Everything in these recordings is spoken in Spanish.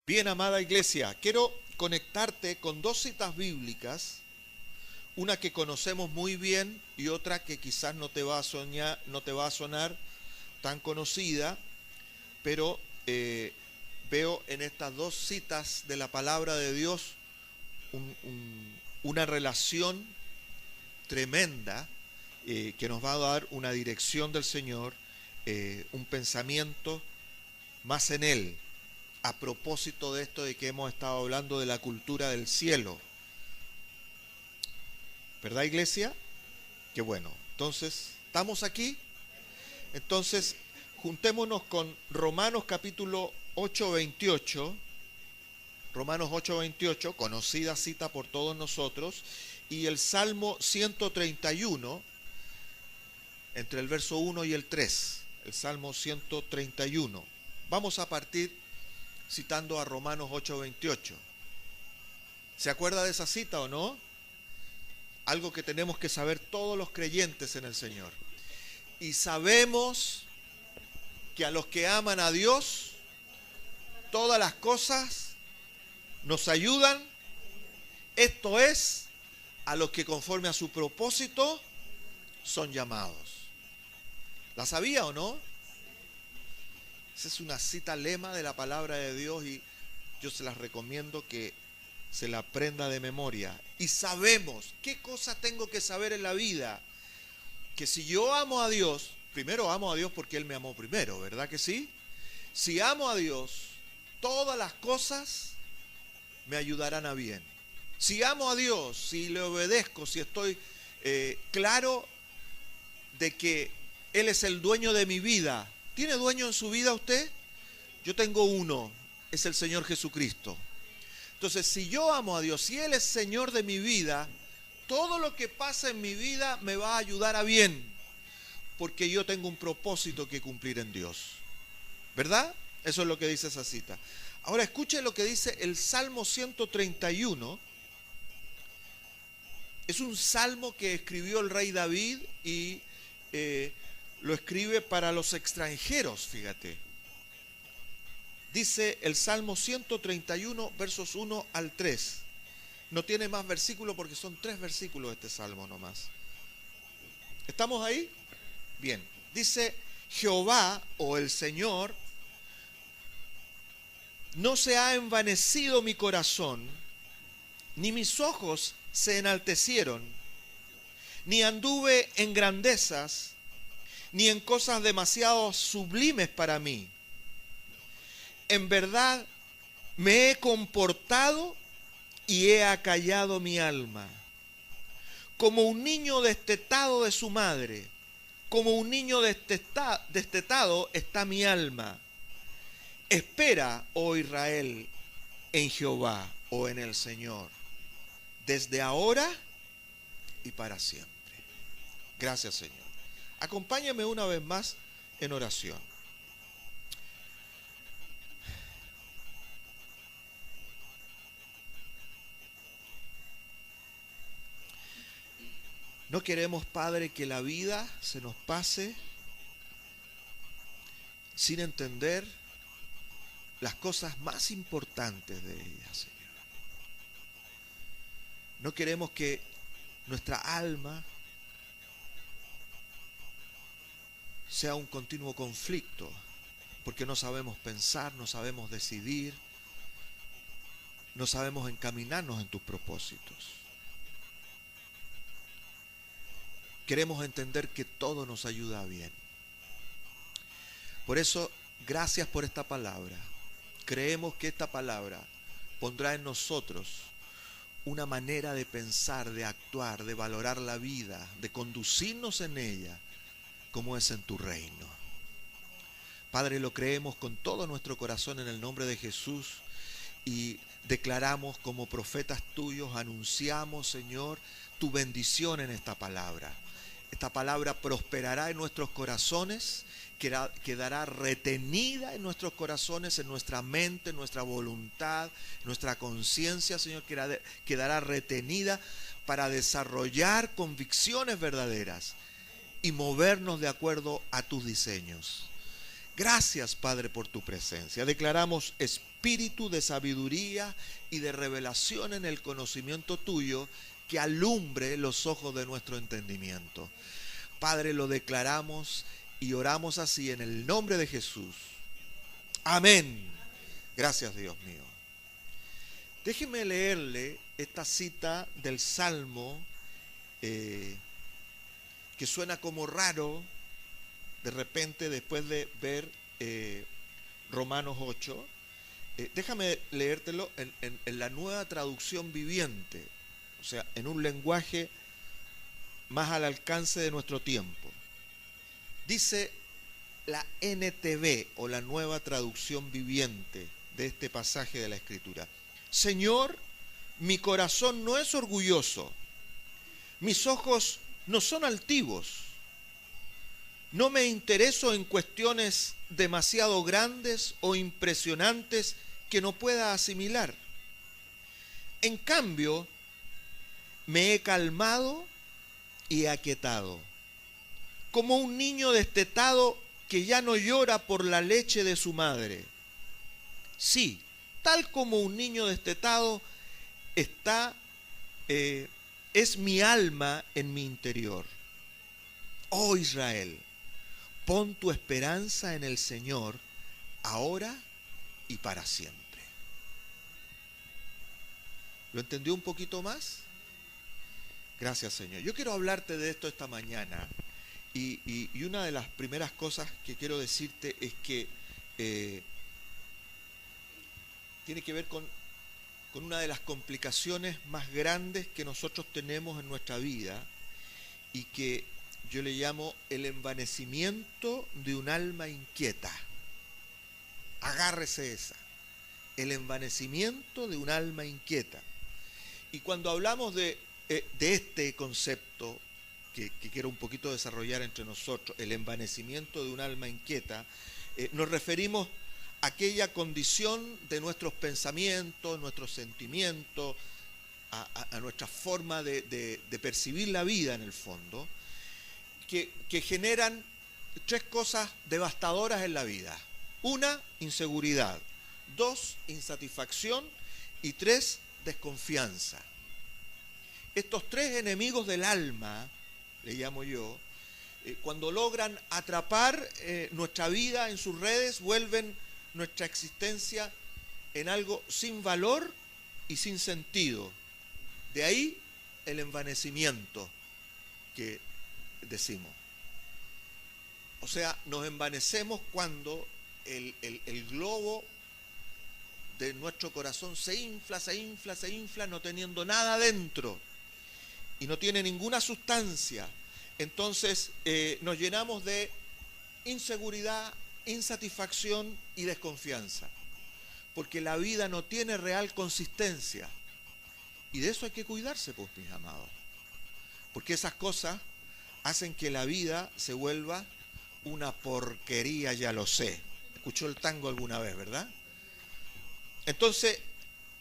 Bien, amada iglesia, quiero conectarte con dos citas bíblicas, una que conocemos muy bien y otra que quizás no te va a sonar tan conocida, pero veo en estas dos citas de la palabra de Dios una relación tremenda que nos va a dar una dirección del Señor, un pensamiento más en Él, a propósito de esto de que hemos estado hablando de la cultura del cielo. ¿Verdad, iglesia? Qué bueno. Entonces, ¿estamos aquí? Entonces, juntémonos con Romanos capítulo 8:28. Romanos 8:28, conocida cita por todos nosotros, y el Salmo 131, entre el verso 1 y el 3, el Salmo 131. Vamos a partir citando a Romanos 8:28. ¿Se acuerda de esa cita o no? Algo que tenemos que saber todos los creyentes en el Señor. Y sabemos que a los que aman a Dios, todas las cosas nos ayudan, esto es, a los que conforme a su propósito son llamados. ¿La sabía o no? Esa es una cita lema de la palabra de Dios y yo se las recomiendo que se la aprenda de memoria. Y sabemos qué cosa tengo que saber en la vida. Que si yo amo a Dios, primero amo a Dios porque Él me amó primero, ¿verdad que sí? Si amo a Dios, todas las cosas me ayudarán a bien. Si amo a Dios, si le obedezco, si estoy claro de que Él es el dueño de mi vida. ¿Tiene dueño en su vida usted? Yo tengo uno, es el Señor Jesucristo. Entonces, si yo amo a Dios, si Él es Señor de mi vida, todo lo que pasa en mi vida me va a ayudar a bien, porque yo tengo un propósito que cumplir en Dios. ¿Verdad? Eso es lo que dice esa cita. Ahora escuche lo que dice el Salmo 131. Es un salmo que escribió el rey David y lo escribe para los extranjeros, fíjate. Dice el Salmo 131, versos 1 al 3. No tiene más versículos porque son 3 versículos este salmo nomás. ¿Estamos ahí? Bien. Dice, Jehová o el Señor, no se ha envanecido mi corazón, ni mis ojos se enaltecieron, ni anduve en grandezas, ni en cosas demasiado sublimes para mí. En verdad me he comportado y he acallado mi alma. Como un niño destetado de su madre, como un niño destetado está mi alma. Espera, oh Israel, en Jehová o en el Señor, desde ahora y para siempre. Gracias, Señor. Acompáñame una vez más en oración. No queremos, Padre, que la vida se nos pase sin entender las cosas más importantes de ella, Señor. No queremos que nuestra alma sea un continuo conflicto, porque no sabemos pensar, no sabemos decidir, no sabemos encaminarnos en tus propósitos. Queremos entender que todo nos ayuda a bien. Por eso, gracias por esta palabra. Creemos que esta palabra pondrá en nosotros una manera de pensar, de actuar, de valorar la vida, de conducirnos en ella, como es en tu reino. Padre, lo creemos con todo nuestro corazón en el nombre de Jesús y declaramos como profetas tuyos, anunciamos, Señor, tu bendición en esta palabra. Esta palabra prosperará en nuestros corazones, quedará retenida en nuestros corazones, en nuestra mente, en nuestra voluntad, nuestra conciencia, Señor, quedará retenida para desarrollar convicciones verdaderas y movernos de acuerdo a tus diseños. Gracias, Padre, por tu presencia. Declaramos espíritu de sabiduría y de revelación en el conocimiento tuyo que alumbre los ojos de nuestro entendimiento. Padre, lo declaramos y oramos así en el nombre de Jesús. Amén. Gracias, Dios mío. Déjeme leerle esta cita del Salmo que suena como raro de repente después de ver Romanos 8. Déjame leértelo en la nueva traducción viviente, o sea, en un lenguaje más al alcance de nuestro tiempo. Dice la NTV o la nueva traducción viviente de este pasaje de la Escritura: Señor, mi corazón no es orgulloso, mis ojos no son altivos, no me intereso en cuestiones demasiado grandes o impresionantes que no pueda asimilar. En cambio, me he calmado y aquietado, como un niño destetado que ya no llora por la leche de su madre. Sí, tal como un niño destetado es mi alma en mi interior. Oh Israel, pon tu esperanza en el Señor, ahora y para siempre. ¿Lo entendió un poquito más? Gracias, Señor. Yo quiero hablarte de esto esta mañana. Y una de las primeras cosas que quiero decirte es que tiene que ver con una de las complicaciones más grandes que nosotros tenemos en nuestra vida y que yo le llamo el envanecimiento de un alma inquieta. Agárrese esa. El envanecimiento de un alma inquieta. Y cuando hablamos de este concepto que quiero un poquito desarrollar entre nosotros, el envanecimiento de un alma inquieta, nos referimos a aquella condición de nuestros pensamientos, nuestros sentimientos, a nuestra forma de percibir la vida en el fondo, que generan tres cosas devastadoras en la vida. Una, inseguridad. Dos, insatisfacción. Y tres, desconfianza. Estos tres enemigos del alma, le llamo yo, cuando logran atrapar nuestra vida en sus redes, vuelven nuestra existencia en algo sin valor y sin sentido. De ahí el envanecimiento que decimos. O sea, nos envanecemos cuando el globo de nuestro corazón se infla, no teniendo nada dentro y no tiene ninguna sustancia. Entonces nos llenamos de inseguridad, insatisfacción y desconfianza, porque la vida no tiene real consistencia. Y de eso hay que cuidarse, pues, mis amados, porque esas cosas hacen que la vida se vuelva una porquería, ya lo sé. Escuchó el tango alguna vez, ¿verdad? Entonces,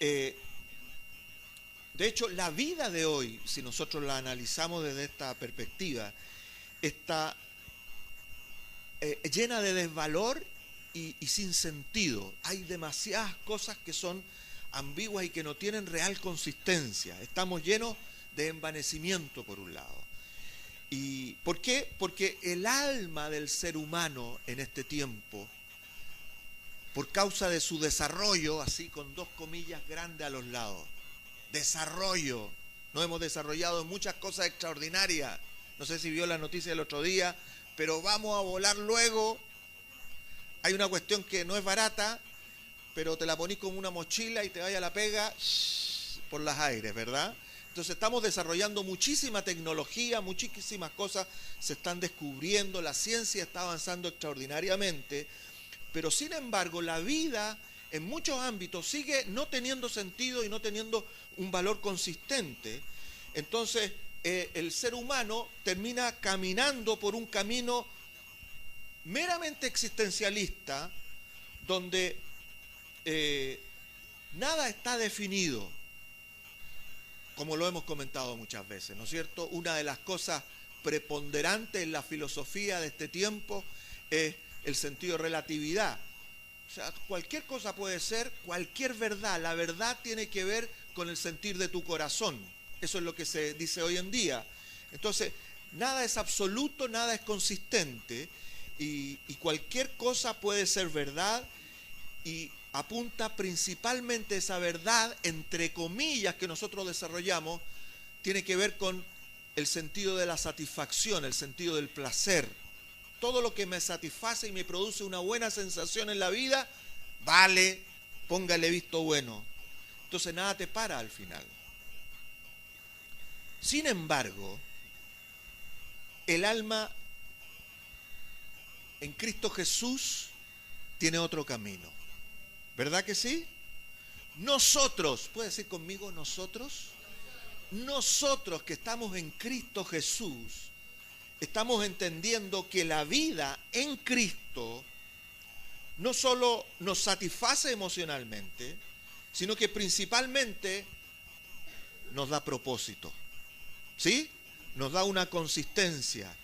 de hecho, la vida de hoy, si nosotros la analizamos desde esta perspectiva, está llena de desvalor y sin sentido. Hay demasiadas cosas que son ambiguas y que no tienen real consistencia. Estamos llenos de envanecimiento, por un lado. ¿Y por qué? Porque el alma del ser humano en este tiempo, por causa de su desarrollo, así con dos comillas grandes a los lados, desarrollo, nos hemos desarrollado en muchas cosas extraordinarias. No sé si vio la noticia del otro día, pero vamos a volar luego. Hay una cuestión que no es barata, pero te la ponís como una mochila y te vaya a la pega por los aires, ¿verdad? Entonces estamos desarrollando muchísima tecnología, muchísimas cosas se están descubriendo, la ciencia está avanzando extraordinariamente, pero sin embargo la vida en muchos ámbitos sigue no teniendo sentido y no teniendo un valor consistente. Entonces el ser humano termina caminando por un camino meramente existencialista, donde nada está definido, como lo hemos comentado muchas veces, ¿no es cierto? Una de las cosas preponderantes en la filosofía de este tiempo es el sentido de relatividad. O sea, cualquier cosa puede ser, cualquier verdad. La verdad tiene que ver con el sentir de tu corazón. Eso es lo que se dice hoy en día. Entonces, nada es absoluto, nada es consistente, y cualquier cosa puede ser verdad, y apunta principalmente esa verdad, entre comillas, que nosotros desarrollamos, tiene que ver con el sentido de la satisfacción, el sentido del placer. Todo lo que me satisface y me produce una buena sensación en la vida, vale, póngale visto bueno. Entonces nada te para al final. Sin embargo, el alma en Cristo Jesús tiene otro camino. ¿Verdad que sí? Nosotros, ¿puede decir conmigo nosotros? Nosotros que estamos en Cristo Jesús, estamos entendiendo que la vida en Cristo no solo nos satisface emocionalmente, sino que principalmente nos da propósito. ¿Sí? Nos da una consistencia,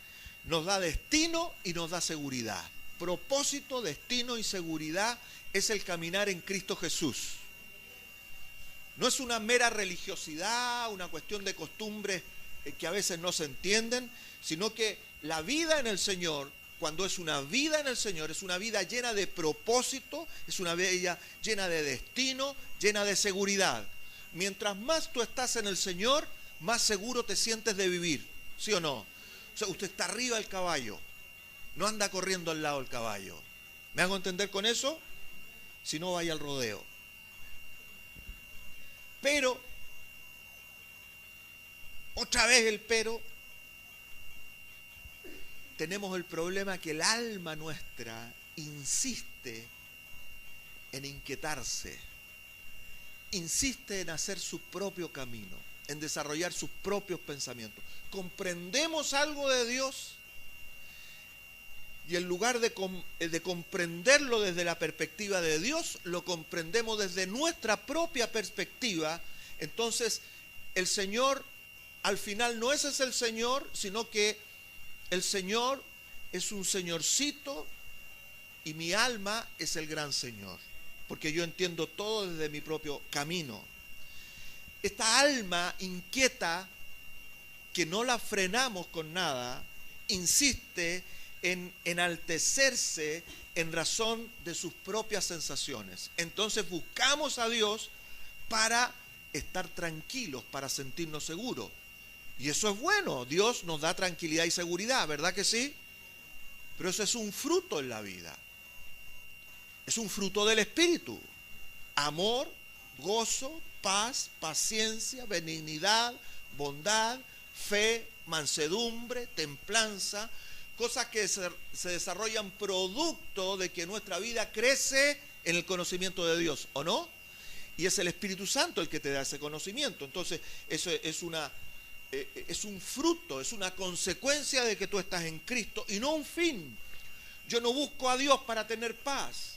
nos da destino y nos da seguridad. Propósito, destino y seguridad es el caminar en Cristo Jesús. No es una mera religiosidad, una cuestión de costumbres que a veces no se entienden, sino que la vida en el Señor, cuando es una vida en el Señor, es una vida llena de propósito, es una vida llena de destino, llena de seguridad. Mientras más tú estás en el Señor, más seguro te sientes de vivir, ¿sí o no? O sea, usted está arriba del caballo, no anda corriendo al lado del caballo. ¿Me hago entender con eso? Si no, vaya al rodeo. Pero, otra vez el pero, tenemos el problema que el alma nuestra insiste en inquietarse, insiste en hacer su propio camino, en desarrollar sus propios pensamientos. Comprendemos algo de Dios y en lugar de comprenderlo desde la perspectiva de Dios, lo comprendemos desde nuestra propia perspectiva. Entonces, el Señor al final no ese es el Señor, sino que el Señor es un señorcito y mi alma es el gran Señor, porque yo entiendo todo desde mi propio camino. Esta alma inquieta, que no la frenamos con nada, insiste en enaltecerse en razón de sus propias sensaciones. Entonces buscamos a Dios para estar tranquilos, para sentirnos seguros. Y eso es bueno, Dios nos da tranquilidad y seguridad, ¿verdad que sí? Pero eso es un fruto en la vida. Es un fruto del Espíritu. Amor, gozo, paz, paciencia, benignidad, bondad, fe, mansedumbre, templanza, cosas que se desarrollan producto de que nuestra vida crece en el conocimiento de Dios, ¿o no? Y es el Espíritu Santo el que te da ese conocimiento. Entonces, eso es un fruto, es una consecuencia de que tú estás en Cristo y no un fin. Yo no busco a Dios para tener paz.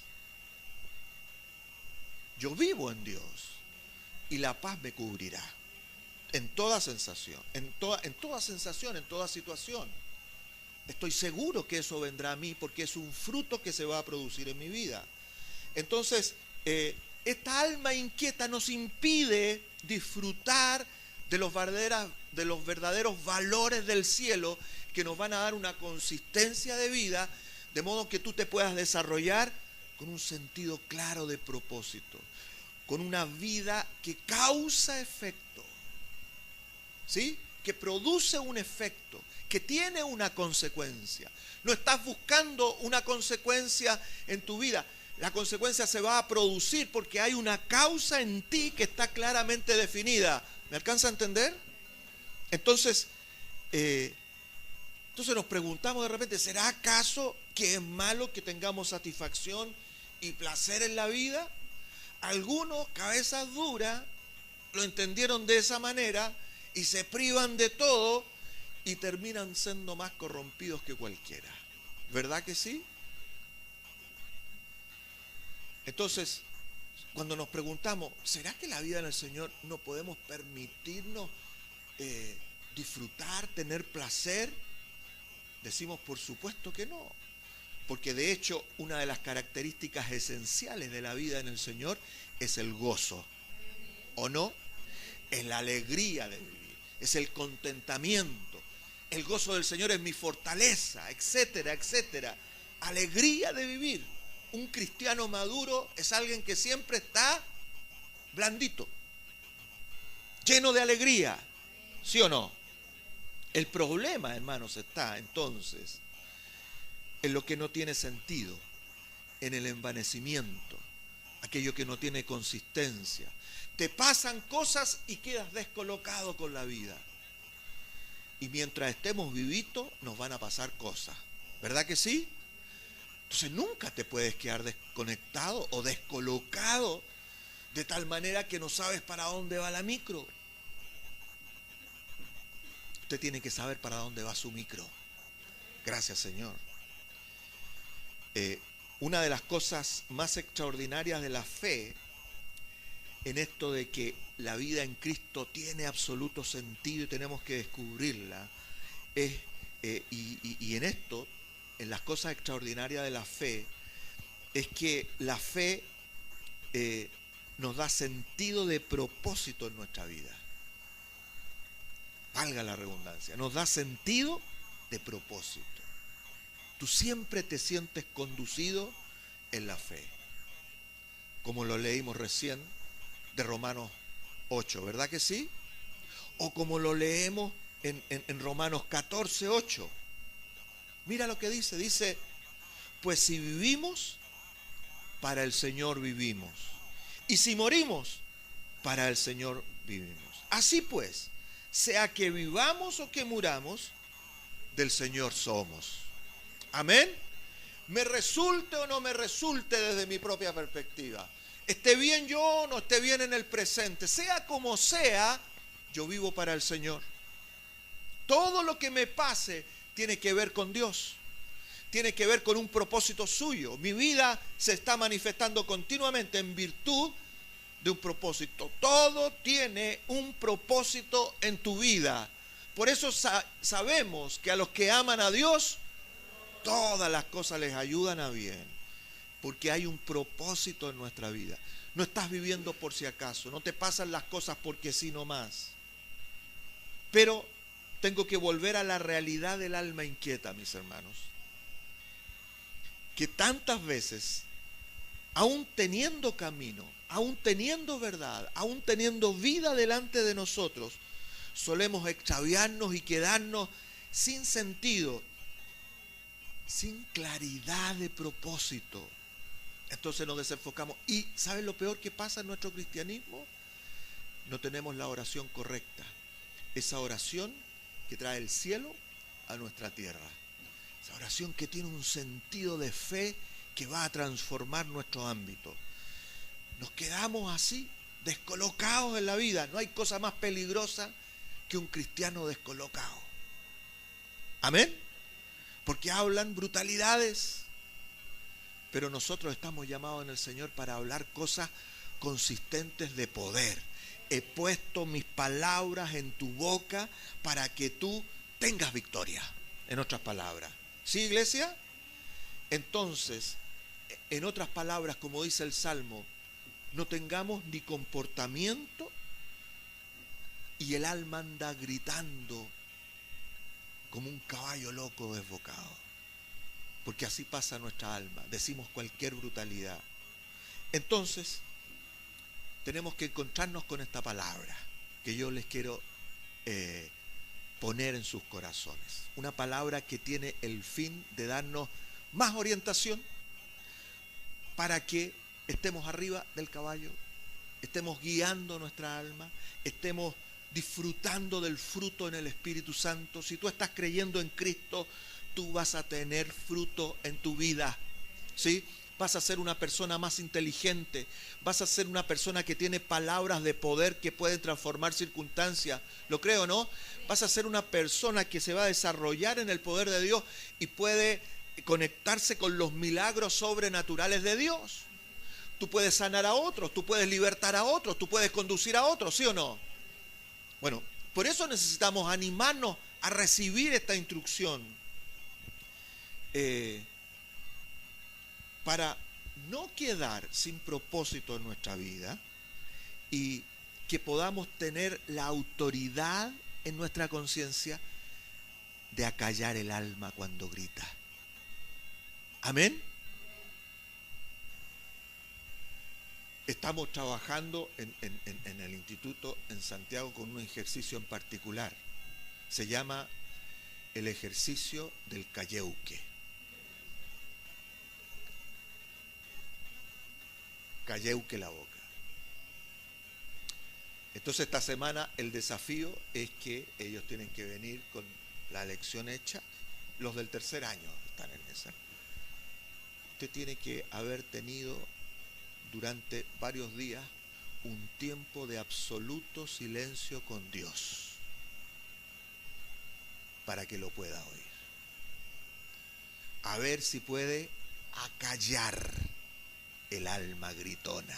Yo vivo en Dios y la paz me cubrirá en toda sensación, en toda situación. Estoy seguro que eso vendrá a mí porque es un fruto que se va a producir en mi vida. Entonces, esta alma inquieta nos impide disfrutar de los verdaderos valores del cielo que nos van a dar una consistencia de vida, de modo que tú te puedas desarrollar con un sentido claro de propósito, con una vida que causa efecto, ¿sí? Que produce un efecto, que tiene una consecuencia. No estás buscando una consecuencia en tu vida. La consecuencia se va a producir porque hay una causa en ti que está claramente definida. ¿Me alcanza a entender? Entonces nos preguntamos de repente, ¿será acaso que es malo que tengamos satisfacción y placer en la vida? Algunos, cabezas duras, lo entendieron de esa manera y se privan de todo y terminan siendo más corrompidos que cualquiera. ¿Verdad que sí? Entonces, cuando nos preguntamos, ¿será que la vida en el Señor no podemos permitirnos disfrutar, tener placer? Decimos, por supuesto que no. Porque de hecho, una de las características esenciales de la vida en el Señor es el gozo. ¿O no? Es la alegría de vivir, es el contentamiento. El gozo del Señor es mi fortaleza, etcétera, etcétera. Alegría de vivir. Un cristiano maduro es alguien que siempre está blandito, lleno de alegría, ¿sí o no? El problema, hermanos, está entonces en lo que no tiene sentido, en el envanecimiento, aquello que no tiene consistencia. Te pasan cosas y quedas descolocado con la vida. Y mientras estemos vivitos, nos van a pasar cosas. ¿Verdad que sí? Entonces nunca te puedes quedar desconectado o descolocado de tal manera que no sabes para dónde va la micro. Usted tiene que saber para dónde va su micro. Gracias, Señor. Una de las cosas más extraordinarias de la fe, en esto de que la vida en Cristo tiene absoluto sentido y tenemos que descubrirla, y en esto, en las cosas extraordinarias de la fe, es que la fe nos da sentido de propósito en nuestra vida. Valga la redundancia, nos da sentido de propósito. Tú siempre te sientes conducido en la fe, como lo leímos recién de Romanos 8, ¿verdad que sí? O como lo leemos en Romanos 14, 8. Mira lo que dice, pues si vivimos, para el Señor vivimos, y si morimos, para el Señor vivimos. Así pues, sea que vivamos o que muramos, del Señor somos. Amén. Me resulte o no me resulte desde mi propia perspectiva, esté bien yo o no esté bien en el presente, sea como sea, yo vivo para el Señor. Todo lo que me pase tiene que ver con Dios, tiene que ver con un propósito suyo. Mi vida se está manifestando continuamente en virtud de un propósito. Todo tiene un propósito en tu vida. Por eso sabemos que a los que aman a Dios, todas las cosas les ayudan a bien, porque hay un propósito en nuestra vida. No estás viviendo por si acaso, no te pasan las cosas porque sí nomás. Pero tengo que volver a la realidad del alma inquieta, mis hermanos, que tantas veces, aún teniendo camino, aún teniendo verdad, aún teniendo vida delante de nosotros, solemos extraviarnos y quedarnos sin sentido, sin claridad de propósito. Entonces nos desenfocamos. ¿Y saben lo peor que pasa en nuestro cristianismo? No tenemos la oración correcta. Esa oración que trae el cielo a nuestra tierra. Esa oración que tiene un sentido de fe que va a transformar nuestro ámbito. Nos quedamos así, descolocados en la vida. No hay cosa más peligrosa que un cristiano descolocado. Amén. Porque hablan brutalidades. Pero nosotros estamos llamados en el Señor para hablar cosas consistentes de poder. He puesto mis palabras en tu boca para que tú tengas victoria. En otras palabras. ¿Sí, iglesia? Entonces, en otras palabras, como dice el Salmo, no tengamos ni comportamiento y el alma anda gritando como un caballo loco desbocado. Porque así pasa nuestra alma, decimos cualquier brutalidad. Entonces, tenemos que encontrarnos con esta palabra que yo les quiero poner en sus corazones. Una palabra que tiene el fin de darnos más orientación para que estemos arriba del caballo, estemos guiando nuestra alma, estemos disfrutando del fruto en el Espíritu Santo. Si tú estás creyendo en Cristo, tú vas a tener fruto en tu vida, ¿sí? Vas a ser una persona más inteligente, vas a ser una persona que tiene palabras de poder que pueden transformar circunstancias, ¿lo creo, no? Vas a ser una persona que se va a desarrollar en el poder de Dios y puede conectarse con los milagros sobrenaturales de Dios. Tú puedes sanar a otros, tú puedes libertar a otros, tú puedes conducir a otros, ¿sí o no? Bueno, por eso necesitamos animarnos a recibir esta instrucción. para no quedar sin propósito en nuestra vida y que podamos tener la autoridad en nuestra conciencia de acallar el alma cuando grita. Amén. Estamos trabajando en el instituto en Santiago con un ejercicio en particular. Se llama el ejercicio del calleuque. Calleuque la boca. Entonces esta semana el desafío es que ellos tienen que venir con la lección hecha. Los del tercer año están en esa. Usted tiene que haber tenido durante varios días un tiempo de absoluto silencio con Dios para que lo pueda oír. A ver si puede acallar el alma gritona,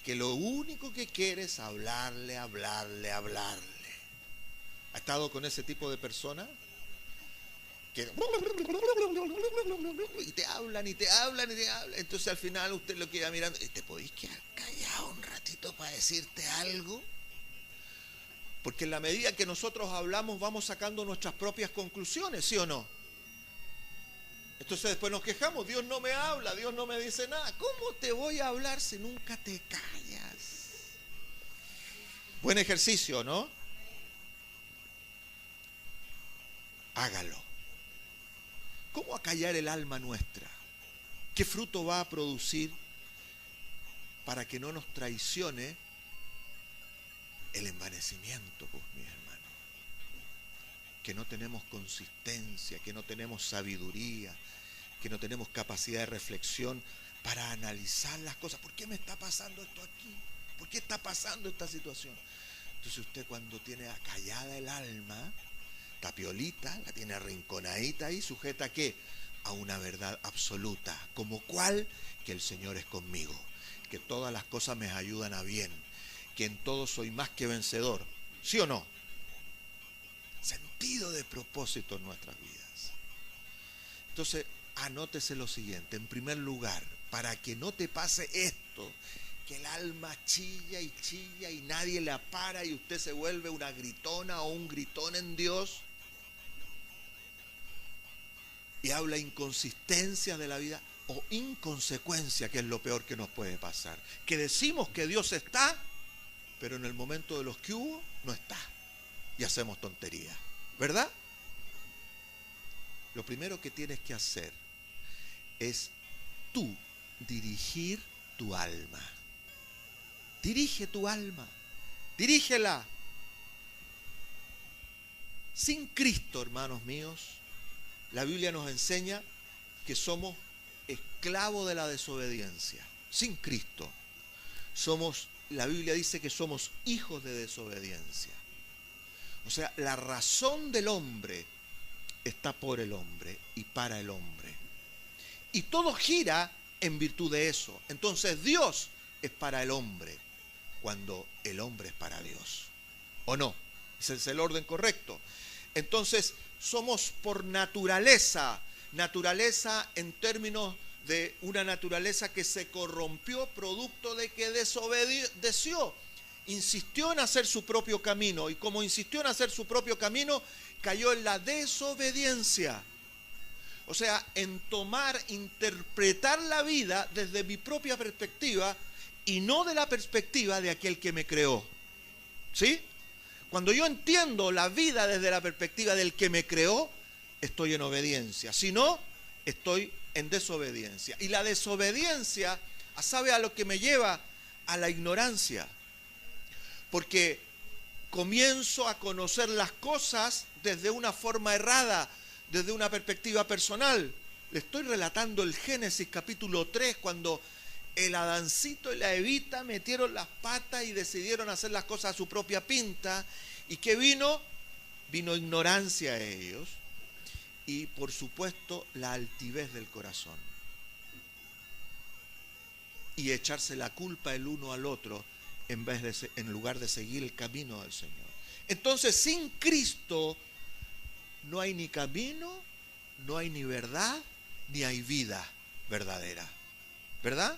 que lo único que quiere es hablarle. ¿Ha estado con ese tipo de persona? Que y te hablan. Entonces al final usted lo queda mirando. ¿Te podéis quedar callado un ratito para decirte algo? Porque en la medida que nosotros hablamos vamos sacando nuestras propias conclusiones, ¿sí o no? Entonces después nos quejamos, Dios no me habla, Dios no me dice nada. ¿Cómo te voy a hablar si nunca te callas? Buen ejercicio, ¿no? Hágalo. ¿Cómo acallar el alma nuestra? ¿Qué fruto va a producir para que no nos traicione el envanecimiento, pues, mis hermanos? Que no tenemos consistencia, que no tenemos sabiduría, que no tenemos capacidad de reflexión para analizar las cosas. ¿Por qué me está pasando esto aquí? ¿Por qué está pasando esta situación? Entonces usted cuando tiene acallada el alma, tapiolita, la tiene arrinconadita ahí, sujeta ¿a qué? A una verdad absoluta, como cuál, que el Señor es conmigo, que todas las cosas me ayudan a bien, que en todo soy más que vencedor, ¿sí o no? Sentido de propósito en nuestras vidas. Entonces, anótese lo siguiente, en primer lugar, para que no te pase esto, que el alma chilla y nadie la para y usted se vuelve una gritona o un gritón en Dios y habla inconsistencias de la vida o inconsecuencia, que es lo peor que nos puede pasar. Que decimos que Dios está, pero en el momento de los que hubo, no está. Y hacemos tonterías, ¿verdad? Lo primero que tienes que hacer es tú dirigir tu alma. Dirige tu alma, dirígela. Sin Cristo, hermanos míos, la Biblia nos enseña que somos esclavos de la desobediencia. Sin Cristo, la Biblia dice que somos hijos de desobediencia. O sea, la razón del hombre está por el hombre y para el hombre. Y todo gira en virtud de eso. Entonces Dios es para el hombre cuando el hombre es para Dios. ¿O no? Ese es el orden correcto. Entonces somos por naturaleza en términos de una naturaleza que se corrompió producto de que desobedeció. Insistió en hacer su propio camino y como insistió en hacer su propio camino, cayó en la desobediencia. O sea, en interpretar la vida desde mi propia perspectiva y no de la perspectiva de aquel que me creó. ¿Sí? Cuando yo entiendo la vida desde la perspectiva del que me creó, estoy en obediencia. Si no, estoy en desobediencia. Y la desobediencia, ¿sabe a lo que me lleva? A la ignorancia. Porque comienzo a conocer las cosas desde una forma errada, desde una perspectiva personal. Le estoy relatando el Génesis capítulo 3, cuando el Adancito y la Evita metieron las patas y decidieron hacer las cosas a su propia pinta. ¿Y qué vino? Vino ignorancia a ellos y, por supuesto, la altivez del corazón. Y echarse la culpa el uno al otro en lugar de seguir el camino del Señor. Entonces, sin Cristo no hay ni camino, no hay ni verdad, ni hay vida, verdadera. ¿Verdad?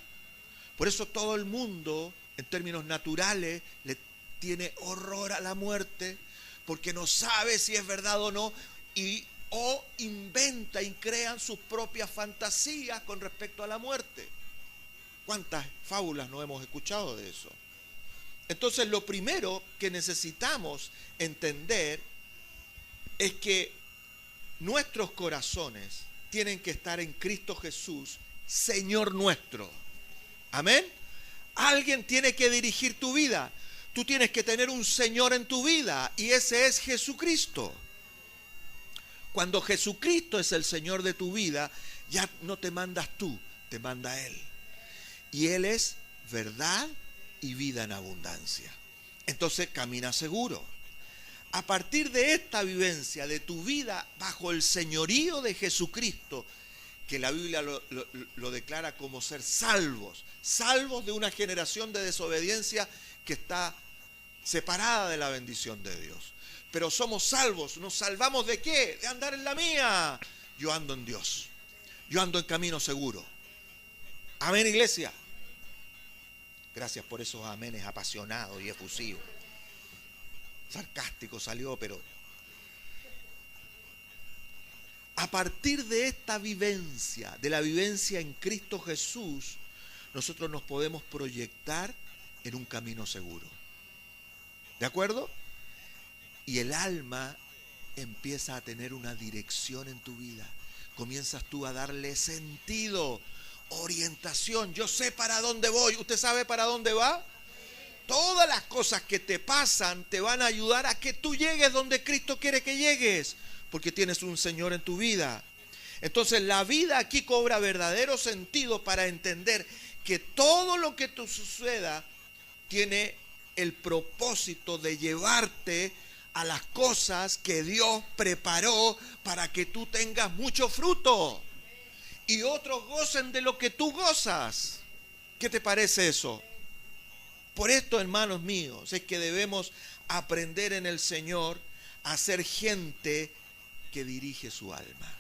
Por eso todo el mundo, en términos naturales, le tiene horror a la muerte, porque no sabe si es verdad o no, o inventa y crean sus propias fantasías con respecto a la muerte. ¿Cuántas fábulas no hemos escuchado de eso? Entonces, lo primero que necesitamos entender es que nuestros corazones tienen que estar en Cristo Jesús, Señor nuestro. Amén. Alguien tiene que dirigir tu vida. Tú tienes que tener un Señor en tu vida, y ese es Jesucristo. Cuando Jesucristo es el Señor de tu vida, ya no te mandas tú, te manda Él. Y Él es verdad y vida en abundancia. Entonces camina seguro. A partir de esta vivencia de tu vida bajo el señorío de Jesucristo, que la Biblia lo declara como ser salvos, salvos de una generación de desobediencia que está separada de la bendición de Dios. Pero somos salvos. ¿Nos salvamos de qué? De andar en la mía. Yo ando en Dios. Yo ando en camino seguro. Amén, iglesia. Gracias por esos amenes apasionados y efusivos. Sarcástico salió, pero a partir de esta vivencia, de la vivencia en Cristo Jesús, nosotros nos podemos proyectar en un camino seguro. ¿De acuerdo? Y el alma empieza a tener una dirección en tu vida. Comienzas tú a darle sentido, orientación. Yo sé para dónde voy. ¿Usted sabe para dónde va? Todas las cosas que te pasan te van a ayudar a que tú llegues donde Cristo quiere que llegues, porque tienes un Señor en tu vida. Entonces la vida aquí cobra verdadero sentido para entender que todo lo que te suceda tiene el propósito de llevarte a las cosas que Dios preparó para que tú tengas mucho fruto y otros gocen de lo que tú gozas. ¿Qué te parece eso? Por esto, hermanos míos, es que debemos aprender en el Señor a ser gente que dirige su alma.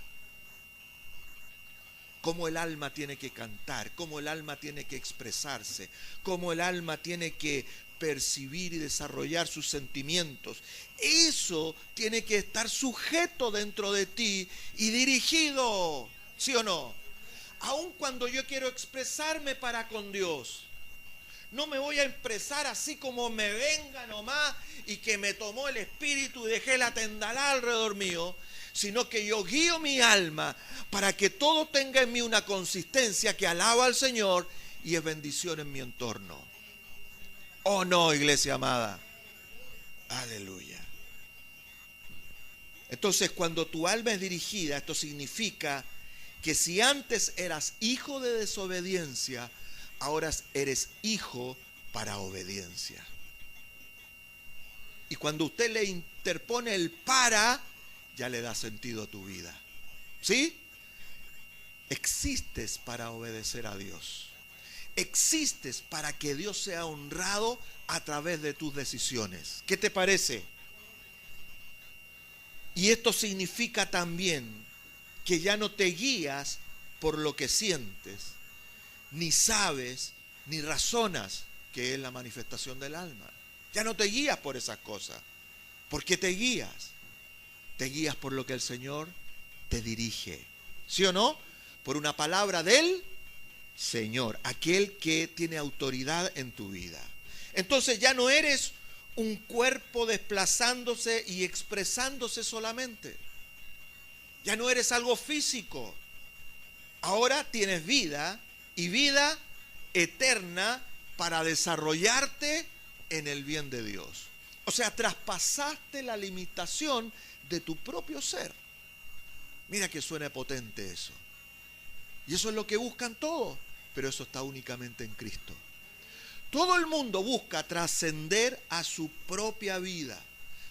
Cómo el alma tiene que cantar, cómo el alma tiene que expresarse, cómo el alma tiene que percibir y desarrollar sus sentimientos. Eso tiene que estar sujeto dentro de ti y dirigido, ¿sí o no? Aun cuando yo quiero expresarme para con Dios, no me voy a expresar así como me venga nomás y que me tomó el espíritu y dejé la tendalá alrededor mío, sino que yo guío mi alma para que todo tenga en mí una consistencia que alaba al Señor y es bendición en mi entorno. ¿Oh no, iglesia amada? Aleluya. Entonces, cuando tu alma es dirigida, esto significa que si antes eras hijo de desobediencia, ahora eres hijo para obediencia. Y cuando usted le interpone el para, ya le da sentido a tu vida. ¿Sí? Existes para obedecer a Dios. Existes para que Dios sea honrado a través de tus decisiones. ¿Qué te parece? Y esto significa también que ya no te guías por lo que sientes, ni sabes, ni razonas, que es la manifestación del alma. Ya no te guías por esas cosas. ¿Por qué te guías? Te guías por lo que el Señor te dirige. ¿Sí o no? Por una palabra del Señor, aquel que tiene autoridad en tu vida. Entonces ya no eres un cuerpo desplazándose y expresándose solamente. Ya no eres algo físico. Ahora tienes vida y vida eterna para desarrollarte en el bien de Dios. O sea, traspasaste la limitación de tu propio ser. Mira que suena potente eso. Y eso es lo que buscan todos, pero eso está únicamente en Cristo. Todo el mundo busca trascender a su propia vida,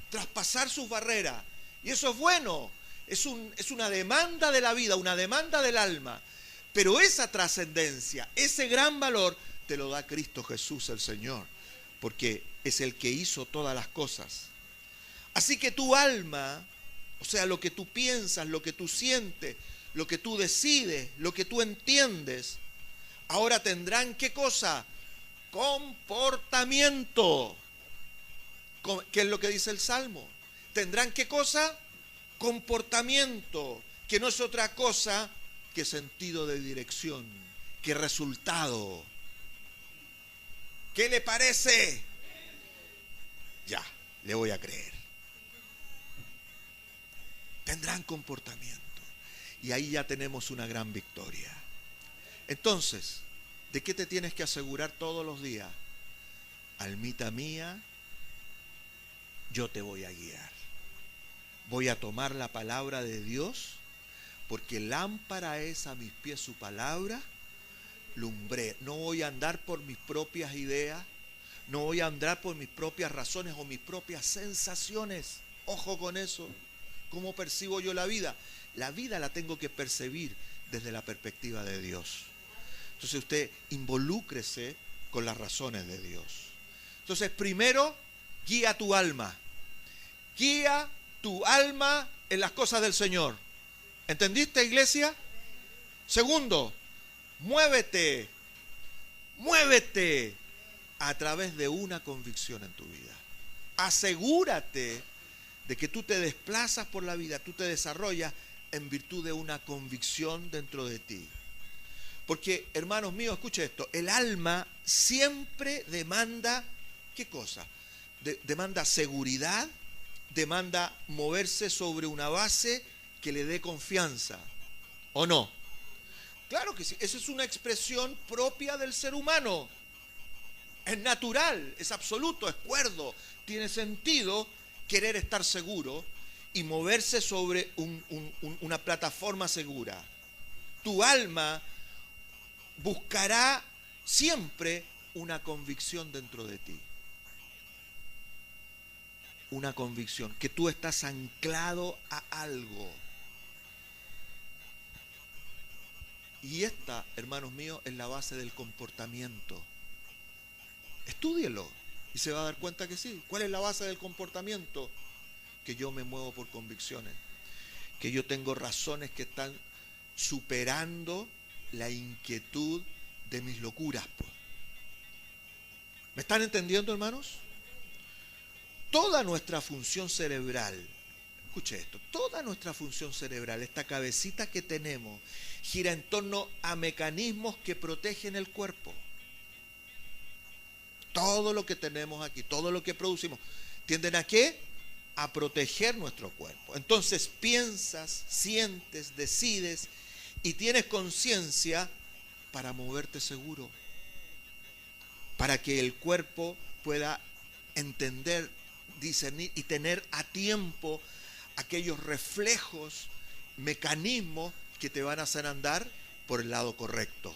traspasar sus barreras. Y eso es bueno, es una demanda de la vida, una demanda del alma. Pero esa trascendencia, ese gran valor, te lo da Cristo Jesús el Señor, porque es el que hizo todas las cosas. Así que tu alma, o sea, lo que tú piensas, lo que tú sientes, lo que tú decides, lo que tú entiendes, ahora tendrán ¿qué cosa? Comportamiento. ¿Qué es lo que dice el Salmo? Tendrán ¿qué cosa? Comportamiento, que no es otra cosa que sentido de dirección, que resultado. ¿Qué le parece? Ya, le voy a creer. Tendrán comportamiento. Y ahí ya tenemos una gran victoria. Entonces, ¿de qué te tienes que asegurar todos los días? Almita mía, yo te voy a guiar. Voy a tomar la palabra de Dios, porque lámpara es a mis pies su palabra, lumbré. No voy a andar por mis propias ideas, no voy a andar por mis propias razones o mis propias sensaciones. Ojo con eso. ¿Cómo percibo yo la vida? La vida la tengo que percibir desde la perspectiva de Dios. Entonces usted involúcrese con las razones de Dios. Entonces primero, guía tu alma. Guía tu alma en las cosas del Señor. ¿Entendiste, iglesia? Segundo, muévete a través de una convicción en tu vida. Asegúrate de que tú te desplazas por la vida, tú te desarrollas en virtud de una convicción dentro de ti. Porque, hermanos míos, escuche esto, el alma siempre demanda, ¿qué cosa? Demanda seguridad, demanda moverse sobre una base que le dé confianza, ¿o no? Claro que sí, esa es una expresión propia del ser humano. Es natural, es absoluto, es cuerdo, tiene sentido querer estar seguro y moverse sobre una plataforma segura. Tu alma buscará siempre una convicción dentro de ti. Una convicción, que tú estás anclado a algo. Y esta, hermanos míos, es la base del comportamiento. Estúdielo y se va a dar cuenta que sí. ¿Cuál es la base del comportamiento? Que yo me muevo por convicciones, que yo tengo razones que están superando la inquietud de mis locuras. ¿Me están entendiendo, hermanos? Toda nuestra función cerebral, escuche esto, toda nuestra función cerebral, esta cabecita que tenemos, gira en torno a mecanismos que protegen el cuerpo. Todo lo que tenemos aquí, todo lo que producimos, ¿tienden a qué? A proteger nuestro cuerpo. Entonces piensas, sientes, decides y tienes conciencia para moverte seguro, para que el cuerpo pueda entender, discernir y tener a tiempo aquellos reflejos, mecanismos que te van a hacer andar por el lado correcto.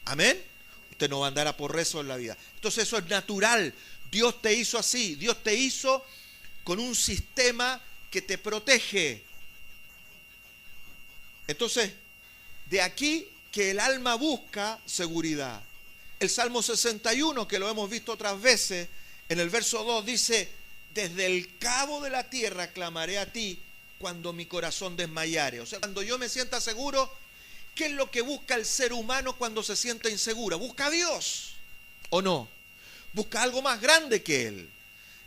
¿Amén? Usted no va a andar a porrezo en la vida. Entonces eso es natural. Dios te hizo así. Dios te hizo con un sistema que te protege. Entonces, de aquí que el alma busca seguridad. El Salmo 61, que lo hemos visto otras veces, en el verso 2 dice: desde el cabo de la tierra clamaré a ti cuando mi corazón desmayare. O sea, cuando yo me sienta seguro, ¿qué es lo que busca el ser humano cuando se siente inseguro? Busca a Dios, ¿o no? Busca algo más grande que Él.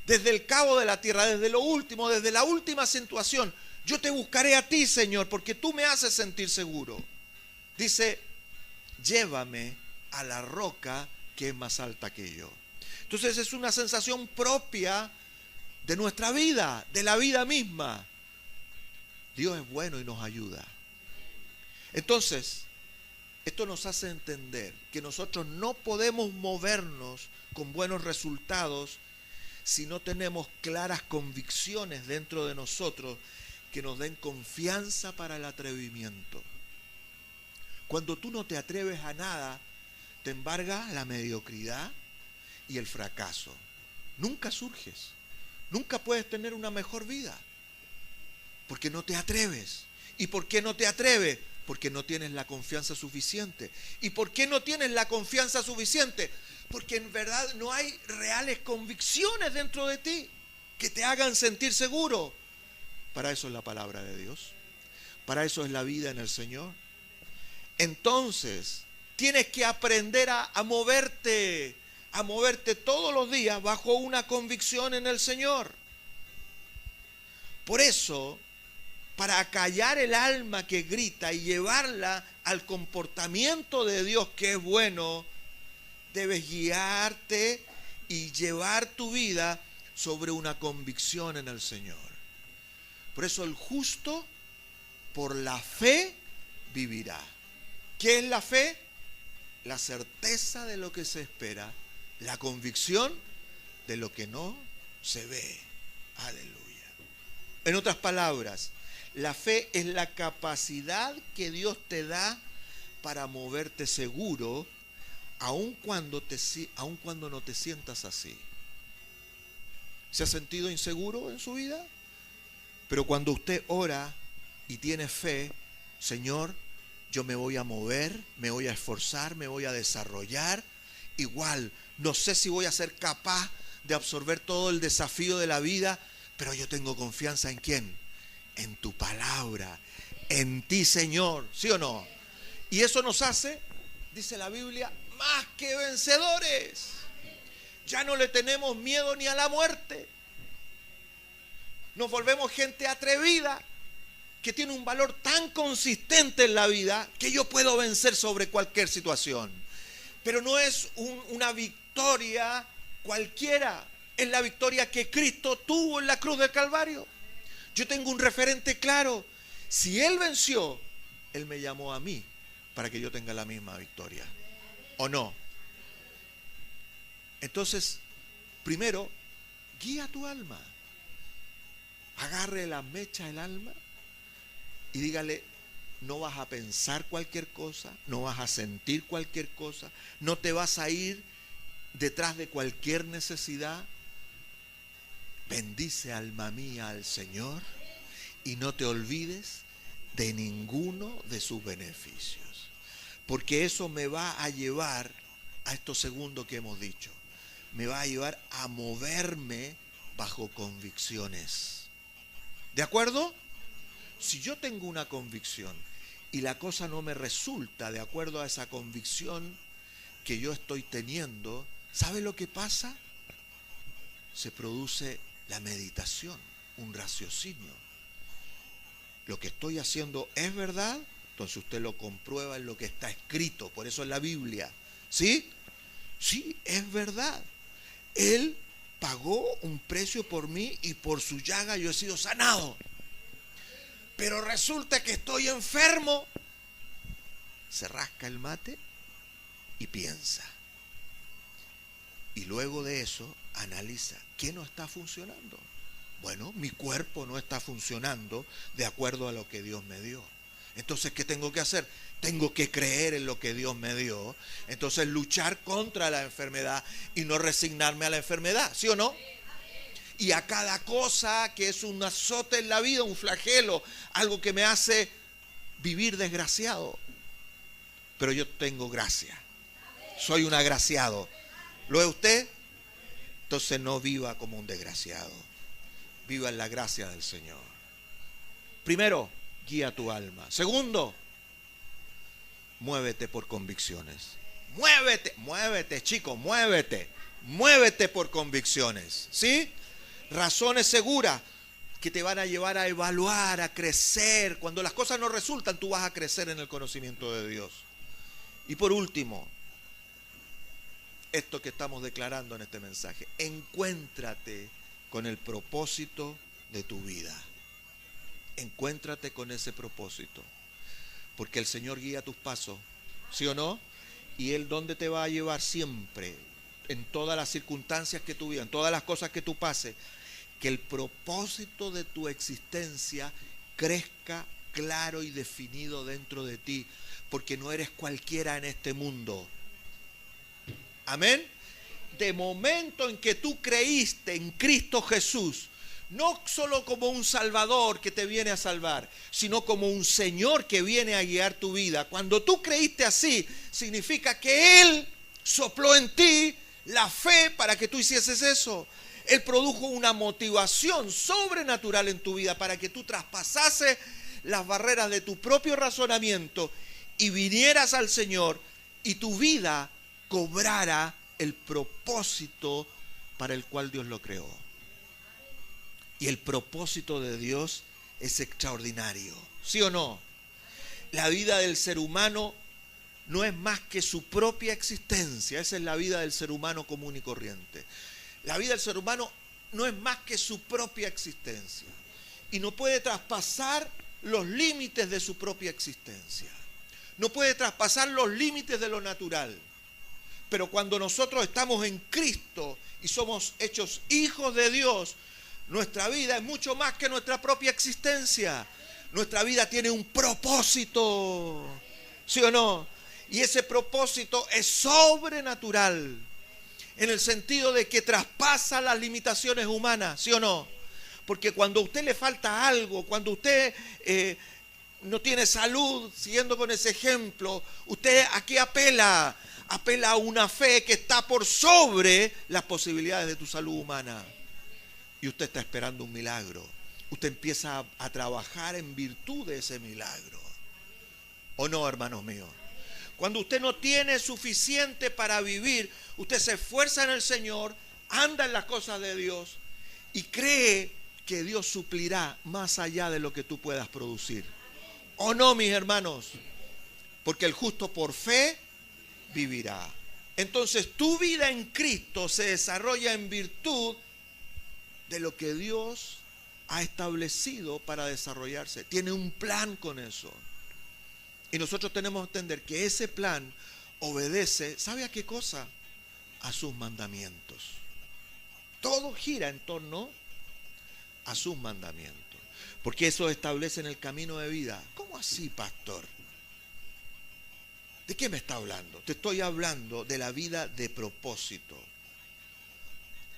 Desde el cabo de la tierra, desde lo último, desde la última situación, yo te buscaré a ti, Señor, porque tú me haces sentir seguro. Dice: llévame a la roca que es más alta que yo. Entonces es una sensación propia de nuestra vida, de la vida misma. Dios es bueno y nos ayuda. Entonces, esto nos hace entender que nosotros no podemos movernos con buenos resultados si no tenemos claras convicciones dentro de nosotros que nos den confianza para el atrevimiento. Cuando tú no te atreves a nada, te embarga la mediocridad y el fracaso. Nunca surges, nunca puedes tener una mejor vida, porque no te atreves. ¿Y por qué no te atreves? Porque no tienes la confianza suficiente. ¿Y por qué no tienes la confianza suficiente? Porque en verdad no hay reales convicciones dentro de ti que te hagan sentir seguro. Para eso es la palabra de Dios. Para eso es la vida en el Señor. Entonces, tienes que aprender a moverte todos los días bajo una convicción en el Señor. Por eso, para acallar el alma que grita y llevarla al comportamiento de Dios que es bueno, debes guiarte y llevar tu vida sobre una convicción en el Señor. Por eso el justo por la fe vivirá. ¿Qué es la fe? La certeza de lo que se espera, la convicción de lo que no se ve. Aleluya. En otras palabras, la fe es la capacidad que Dios te da para moverte seguro, aun cuando no te sientas así. ¿Se ha sentido inseguro en su vida? Pero cuando usted ora y tiene fe, Señor, yo me voy a mover, me voy a esforzar, me voy a desarrollar. Igual, no sé si voy a ser capaz de absorber todo el desafío de la vida, pero yo tengo confianza en ¿quién? En tu palabra, en ti, Señor, ¿sí o no? Y eso nos hace, dice la Biblia, más que vencedores. Ya no le tenemos miedo ni a la muerte. Nos volvemos gente atrevida, que tiene un valor tan consistente en la vida que yo puedo vencer sobre cualquier situación. Pero no es una victoria cualquiera, es la victoria que Cristo tuvo en la cruz del Calvario. Yo tengo un referente claro. Si Él venció, Él me llamó a mí para que yo tenga la misma victoria. ¿O no? Entonces, primero, guía tu alma. Agarre la mecha del alma y dígale, no vas a pensar cualquier cosa, no vas a sentir cualquier cosa, no te vas a ir detrás de cualquier necesidad. Bendice, alma mía, al Señor y no te olvides de ninguno de sus beneficios, porque eso me va a llevar a esto segundo que hemos dicho, me va a llevar a moverme bajo convicciones. ¿De acuerdo? Si yo tengo una convicción y la cosa no me resulta de acuerdo a esa convicción que yo estoy teniendo, ¿sabe lo que pasa? Se produce la meditación, un raciocinio. Lo que estoy haciendo es verdad, entonces usted lo comprueba en lo que está escrito, por eso es la Biblia. ¿Sí? Sí, es verdad. Él pagó un precio por mí y por su llaga yo he sido sanado. Pero resulta que estoy enfermo. Se rasca el mate y piensa. Y luego de eso analiza, ¿qué no está funcionando? Bueno, mi cuerpo no está funcionando de acuerdo a lo que Dios me dio. Entonces, ¿qué tengo que hacer? Tengo que creer en lo que Dios me dio. Entonces, luchar contra la enfermedad y no resignarme a la enfermedad, ¿sí o no? Y a cada cosa que es un azote en la vida, un flagelo, algo que me hace vivir desgraciado. Pero yo tengo gracia. Soy un agraciado. ¿Lo es usted? Entonces no viva como un desgraciado. Viva en la gracia del Señor. Primero, guía tu alma. Segundo, muévete por convicciones. Muévete, chico, muévete por convicciones. ¿Sí? Razones seguras que te van a llevar a evaluar, a crecer. Cuando las cosas no resultan, tú vas a crecer en el conocimiento de Dios. Y por último, esto que estamos declarando en este mensaje, encuéntrate con el propósito de tu vida. Encuéntrate con ese propósito, porque el Señor guía tus pasos, ¿sí o no? Y Él, ¿dónde te va a llevar siempre? En todas las circunstancias que tú vivas, en todas las cosas que tú pases, que el propósito de tu existencia crezca claro y definido dentro de ti, porque no eres cualquiera en este mundo. Amén. De momento en que tú creíste en Cristo Jesús, no solo como un Salvador que te viene a salvar, sino como un Señor que viene a guiar tu vida. Cuando tú creíste así, significa que Él sopló en ti la fe para que tú hicieses eso. Él produjo una motivación sobrenatural en tu vida para que tú traspasases las barreras de tu propio razonamiento y vinieras al Señor y tu vida cobrara el propósito para el cual Dios lo creó. Y el propósito de Dios es extraordinario, ¿sí o no? La vida del ser humano no es más que su propia existencia. Esa es la vida del ser humano común y corriente. La vida del ser humano no es más que su propia existencia. Y no puede traspasar los límites de su propia existencia. No puede traspasar los límites de lo natural. Pero cuando nosotros estamos en Cristo y somos hechos hijos de Dios, nuestra vida es mucho más que nuestra propia existencia. Nuestra vida tiene un propósito, ¿sí o no? Y ese propósito es sobrenatural, en el sentido de que traspasa las limitaciones humanas, ¿sí o no? Porque cuando a usted le falta algo, cuando usted no tiene salud, siguiendo con ese ejemplo, usted aquí apela a una fe que está por sobre las posibilidades de tu salud humana. Y usted está esperando un milagro. Usted empieza a trabajar en virtud de ese milagro. ¿O no, hermanos míos? Cuando usted no tiene suficiente para vivir, usted se esfuerza en el Señor, anda en las cosas de Dios y cree que Dios suplirá más allá de lo que tú puedas producir. ¿O no, mis hermanos? Porque el justo por fe vivirá. Entonces tu vida en Cristo se desarrolla en virtud de lo que Dios ha establecido para desarrollarse. Tiene un plan con eso. Y nosotros tenemos que entender que ese plan obedece, ¿sabe a qué cosa? A sus mandamientos. Todo gira en torno a sus mandamientos. Porque eso establece en el camino de vida. ¿Cómo así, pastor? ¿De qué me está hablando? Te estoy hablando de la vida de propósito.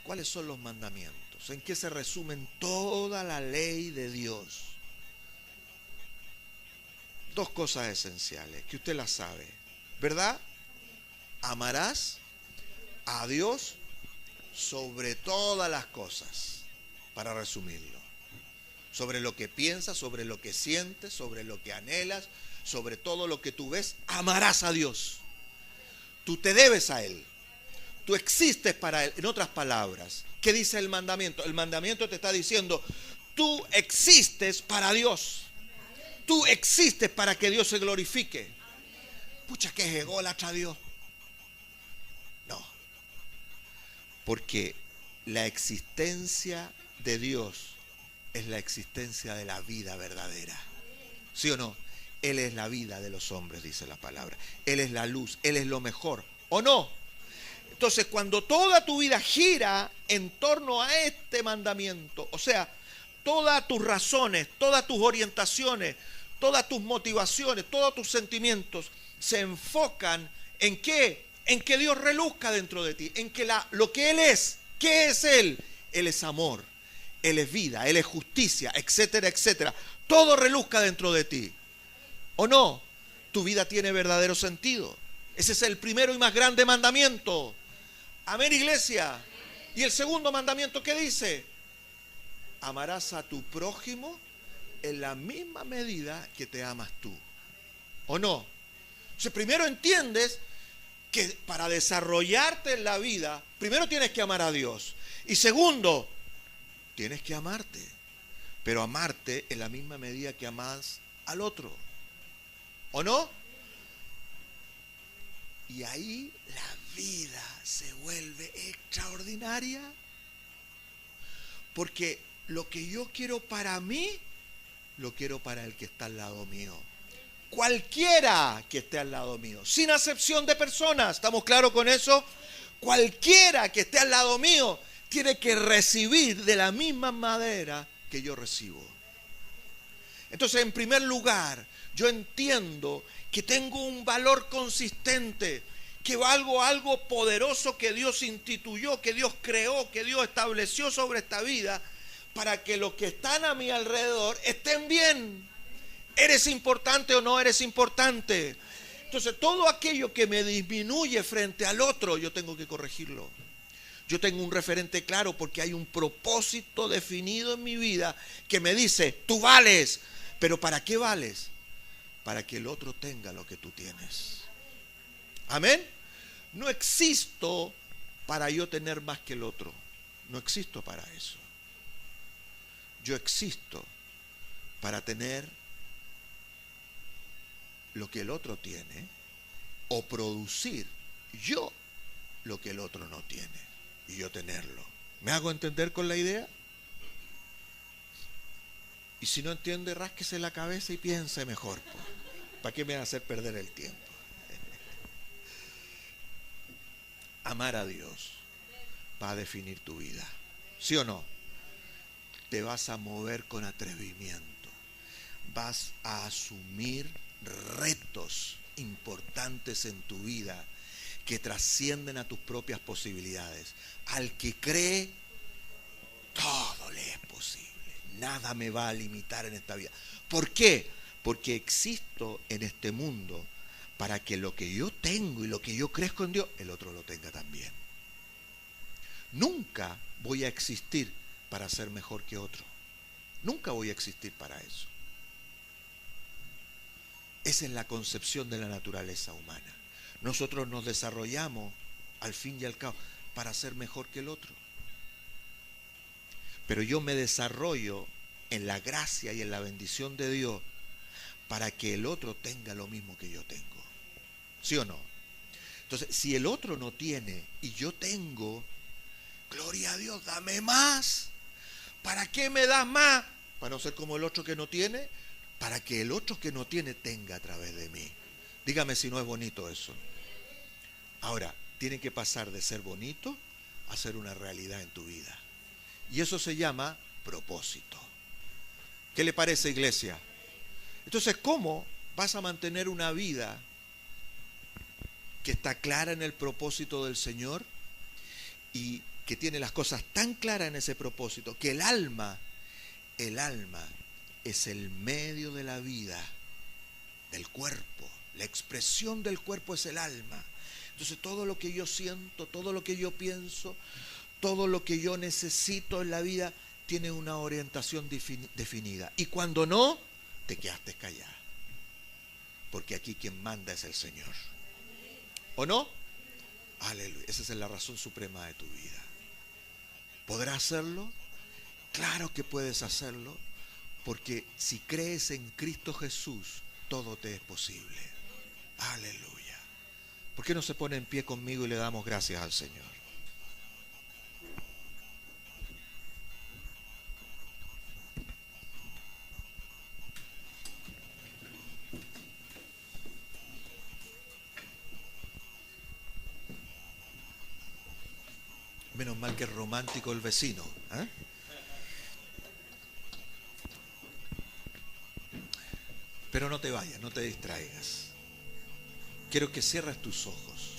¿Cuáles son los mandamientos? ¿En qué se resumen toda la ley de Dios? Dos cosas esenciales, que usted las sabe, ¿verdad? Amarás a Dios sobre todas las cosas, para resumirlo. Sobre lo que piensas, sobre lo que sientes, sobre lo que anhelas, sobre todo lo que tú ves, amarás a Dios. Tú te debes a Él. Tú existes para Él. En otras palabras, ¿qué dice el mandamiento? El mandamiento te está diciendo, tú existes para Dios. Tú existes para que Dios se glorifique. Pucha, que es ególatra Dios. No. Porque la existencia de Dios es la existencia de la vida verdadera. ¿Sí o no? Él es la vida de los hombres, dice la palabra. Él es la luz, Él es lo mejor. ¿O no? Entonces, cuando toda tu vida gira en torno a este mandamiento, o sea, todas tus razones, todas tus orientaciones, todas tus motivaciones, todos tus sentimientos se enfocan ¿en qué? En que Dios reluzca dentro de ti, en que lo que Él es, ¿qué es Él? Él es amor, Él es vida, Él es justicia, etcétera, etcétera. Todo reluzca dentro de ti. ¿O no? Tu vida tiene verdadero sentido. Ese es el primero y más grande mandamiento. Amén, iglesia. Y el segundo mandamiento, ¿qué dice? Amarás a tu prójimo en la misma medida que te amas tú. ¿O no? Entonces, primero entiendes que para desarrollarte en la vida, primero tienes que amar a Dios. Y segundo, tienes que amarte. Pero amarte en la misma medida que amas al otro. ¿O no? Y ahí la vida se vuelve extraordinaria. Porque lo que yo quiero para mí, lo quiero para el que está al lado mío. Cualquiera que esté al lado mío, sin acepción de personas, ¿estamos claros con eso? Cualquiera que esté al lado mío tiene que recibir de la misma manera que yo recibo. Entonces, en primer lugar, yo entiendo que tengo un valor consistente, que valgo algo poderoso que Dios instituyó, que Dios creó, que Dios estableció sobre esta vida, para que los que están a mi alrededor estén bien. ¿Eres importante o no eres importante? Entonces, todo aquello que me disminuye frente al otro, yo tengo que corregirlo. Yo tengo un referente claro porque hay un propósito definido en mi vida que me dice, tú vales, Pero ¿para qué vales? Para que el otro tenga lo que tú tienes. Amén. No existo para yo tener más que el otro. No existo para eso. Yo existo para tener lo que el otro tiene o producir yo lo que el otro no tiene y yo tenerlo. ¿Me hago entender con la idea? Y si no entiende, rásquese la cabeza y piense mejor. ¿Para qué me va a hacer perder el tiempo? Amar a Dios va a definir tu vida. ¿Sí o no? Te vas a mover con atrevimiento. Vas a asumir retos importantes en tu vida que trascienden a tus propias posibilidades. Al que cree, todo le es posible. Nada me va a limitar en esta vida. ¿Por qué? Porque existo en este mundo para que lo que yo tengo y lo que yo crezco en Dios, el otro lo tenga también. Nunca voy a existir para ser mejor que otro. Nunca voy a existir para eso. Esa es la concepción de la naturaleza humana. Nosotros nos desarrollamos, al fin y al cabo, para ser mejor que el otro. Pero yo me desarrollo en la gracia y en la bendición de Dios para que el otro tenga lo mismo que yo tengo. ¿Sí o no? Entonces, si el otro no tiene y yo tengo, gloria a Dios, dame más. ¿Para qué me das más? Para no ser como el otro que no tiene, para que el otro que no tiene tenga a través de mí. Dígame si no es bonito eso. Ahora, tiene que pasar de ser bonito a ser una realidad en tu vida. Y eso se llama propósito. ¿Qué le parece, iglesia? Entonces, ¿cómo vas a mantener una vida que está clara en el propósito del Señor y que tiene las cosas tan claras en ese propósito que el alma es el medio de la vida del cuerpo? La expresión del cuerpo es el alma. Entonces todo lo que yo siento, todo lo que yo pienso, todo lo que yo necesito en la vida tiene una orientación definida. Y cuando no, te quedaste callada. Porque aquí quien manda es el Señor. ¿O no? Aleluya. Esa es la razón suprema de tu vida. ¿Podrás hacerlo? Claro que puedes hacerlo. Porque si crees en Cristo Jesús, todo te es posible. Aleluya. ¿Por qué no se pone en pie conmigo y le damos gracias al Señor? Menos mal que es romántico el vecino, ¿eh? Pero no te vayas, no te distraigas. Quiero que cierres tus ojos.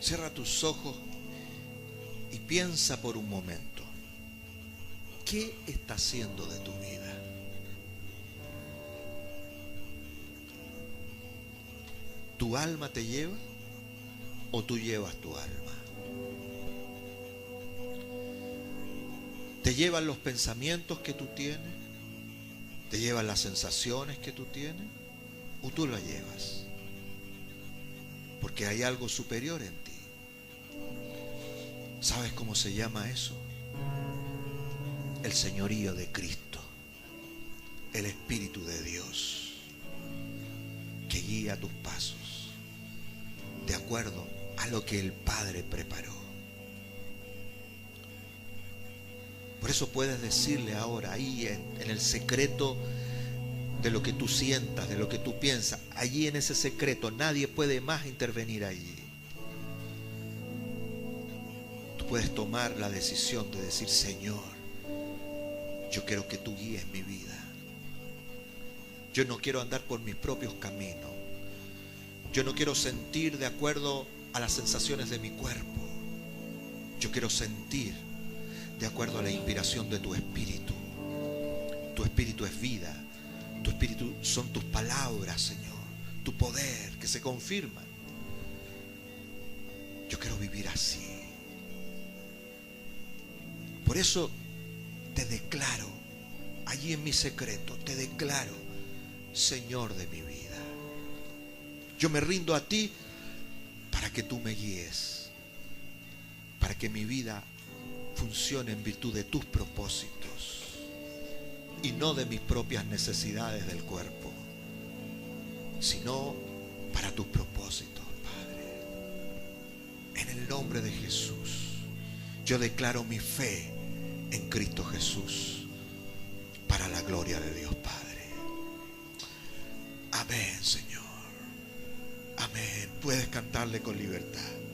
Cierra tus ojos y piensa por un momento. ¿Qué está haciendo de tu vida? ¿Tu alma te lleva o tú llevas tu alma? ¿Te llevan los pensamientos que tú tienes? ¿Te llevan las sensaciones que tú tienes? ¿O tú las llevas? Porque hay algo superior en ti. ¿Sabes cómo se llama eso? El señorío de Cristo. El Espíritu de Dios que guía tus pasos de acuerdo a lo que el Padre preparó. Por eso puedes decirle ahora, ahí en el secreto de lo que tú sientas, de lo que tú piensas, allí en ese secreto nadie puede más intervenir allí. Tú puedes tomar la decisión de decir: Señor, yo quiero que tú guíes mi vida. Yo no quiero andar por mis propios caminos. Yo no quiero sentir de acuerdo a las sensaciones de mi cuerpo. Yo quiero sentir de acuerdo a la inspiración de tu espíritu. Tu espíritu es vida. Tu espíritu son tus palabras, Señor. Tu poder que se confirman. Yo quiero vivir así. Por eso te declaro, allí en mi secreto, te declaro Señor de mi vida. Yo me rindo a ti para que tú me guíes, para que mi vida funcione en virtud de tus propósitos y no de mis propias necesidades del cuerpo, sino para tus propósitos, Padre. En el nombre de Jesús, yo declaro mi fe en Cristo Jesús para la gloria de Dios Padre. Amén, Señor. Amén. Puedes cantarle con libertad.